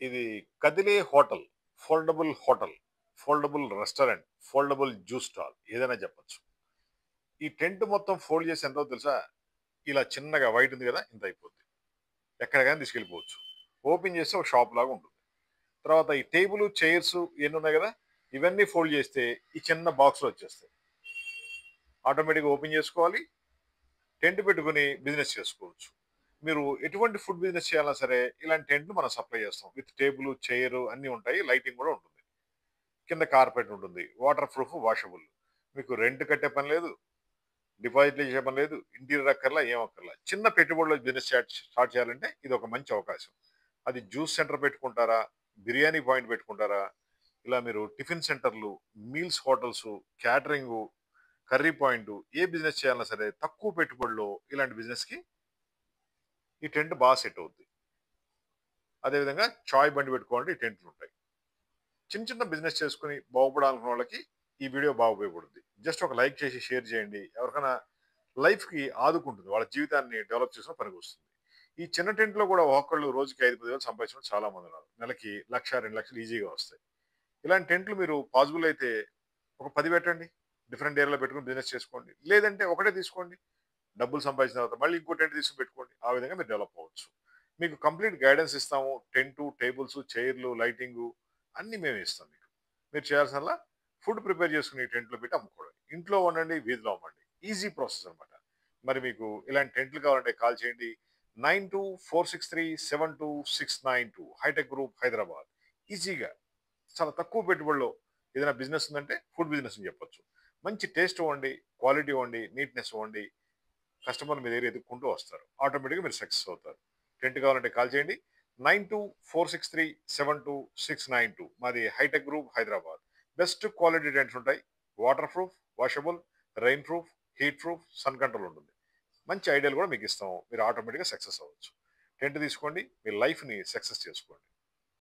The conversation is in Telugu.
ఇది కదిలే hotel, foldable foldable restaurant, foldable juice stall ఏదైనా చెప్పొచ్చు. ఈ టెంట్ మొత్తం ఫోల్డ్ చేసి ఎంతో తెలుసా? ఇలా చిన్నగా వైట్ ఉంది కదా! ఇంత అయిపోద్ది. ఎక్కడికైనా తీసుకెళ్ళిపోవచ్చు. ఓపెన్ చేస్తే ఒక షాప్ లాగా ఉంటుంది. తర్వాత ఈ టేబుల్, చైర్స్ ఇయన్నీ ఉన్నాయి కదా! ఇవన్నీ ఫోల్డ్ చేస్తే ఈ చిన్న బాక్స్‌లో వచ్చేస్తాయి. ఆటోమేటిక్‌గా ఓపెన్ చేసుకోవాలి. టెంట్ పెట్టుకొని బిజినెస్ చేసుకోవచ్చు. మీరు ఎటువంటి ఫుడ్ బిజినెస్ చేయాలన్నా సరే ఇలాంటి టెంట్లు మనం సప్లై చేస్తాం. విత్ టేబుల్, చైర్ అన్నీ ఉంటాయి. లైటింగ్ కూడా ఉంటుంది. కింద కార్పెట్ ఉంటుంది. Water proof, washable. మీకు రెంట్ కట్టే పని లేదు. డిపాజిట్లు చేసే పని లేదు. ఇంటీరియర్ అక్కర్లా, ఏం అక్కర్లా. చిన్న పెట్టుబడిలో బిజినెస్ స్టార్ట్ చేయాలంటే ఇది ఒక మంచి అవకాశం. అది జ్యూస్ సెంటర్ పెట్టుకుంటారా? బిర్యానీ పాయింట్ పెట్టుకుంటారా? ఇలా మీరు టిఫిన్ సెంటర్లు, meals hotels, catering, curry point ఏ బిజినెస్ చేయాలన్నా సరే తక్కువ పెట్టుబడిలో ఇలాంటి బిజినెస్‌కి ఈ టెంట్ బాగా సెట్ అవుద్ది. అదేవిధంగా చాయ్ బండి పెట్టుకోవాలంటే ఈ టెంట్లు ఉంటాయి. చిన్న చిన్న బిజినెస్ చేసుకొని బాగుపడాలనుకున్న వాళ్ళకి ఈ వీడియో బాగా ఉపయోగపడుద్ది. జస్ట్ ఒక లైక్ చేసి షేర్ చేయండి. ఎవరికైనా లైఫ్‌కి ఆదుకుంటుంది. వాళ్ళ జీవితాన్ని డెవలప్ చేసిన పనికొస్తుంది. ఈ చిన్న టెంట్‌లో కూడా ఒక్కొక్కళ్ళు రోజుకి 5, 10 వేలు సంపాదించిన చాలా మంది ఉన్నారు. నెలకి 1,00,000, 2,00,000 ఈజీగా వస్తాయి. ఇలాంటి టెంట్లు మీరు పాసిబుల్ అయితే ఒక 10 పెట్టండి. డిఫరెంట్ ఏరియాలో పెట్టుకొని బిజినెస్ చేసుకోండి. లేదంటే ఒకటే తీసుకోండి. డబ్బులు సంపాదించిన తర్వాత మళ్ళీ ఇంకో టెంట్ తీసుకొని పెట్టుకోండి. ఆ విధంగా మీరు డెవలప్ అవ్వచ్చు. మీకు కంప్లీట్ గైడెన్స్ ఇస్తాము. టెంటు, టేబుల్స్, చైర్లు, లైటింగు అన్నీ మేమే ఇస్తాం మీకు. మీరు చేయాల్సిందల్లా ఫుడ్ ప్రిపేర్ చేసుకొని టెంట్‌లో పెట్టి అమ్ముకోవడమే. ఇంట్లో వండండి, వీధిలో అమ్మండి. ఈజీ ప్రాసెస్ అన్నమాట. మరి మీకు ఇలాంటి టెంట్లు కావాలంటే కాల్ చేయండి. 9246372692 హైటెక్ గ్రూప్ హైదరాబాద్. ఈజీగా చాలా తక్కువ పెట్టుబడిలో ఏదైనా బిజినెస్ ఉందంటే ఫుడ్ బిజినెస్ అని చెప్పొచ్చు. మంచి టేస్ట్ ఇవ్వండి, క్వాలిటీ ఇవ్వండి, నీట్‌నెస్ ఇవ్వండి. కస్టమర్ మీ దగ్గర ఎదుక్కుంటూ వస్తారు. ఆటోమేటిక్‌గా మీరు సక్సెస్ అవుతారు. టెంట్ కావాలంటే కాల్ చేయండి. 9246372692 మాది Hitech Group Hyderabad. Best quality tents ఉంటాయి. Waterproof, washable, rainproof, heatproof, sun control ఉంటుంది. మంచి ఐడియాలు కూడా మీకు ఇస్తాము. మీరు ఆటోమేటిక్‌గా సక్సెస్ అవ్వచ్చు. టెంట్ తీసుకోండి. మీ లైఫ్‌ని సక్సెస్ చేసుకోండి.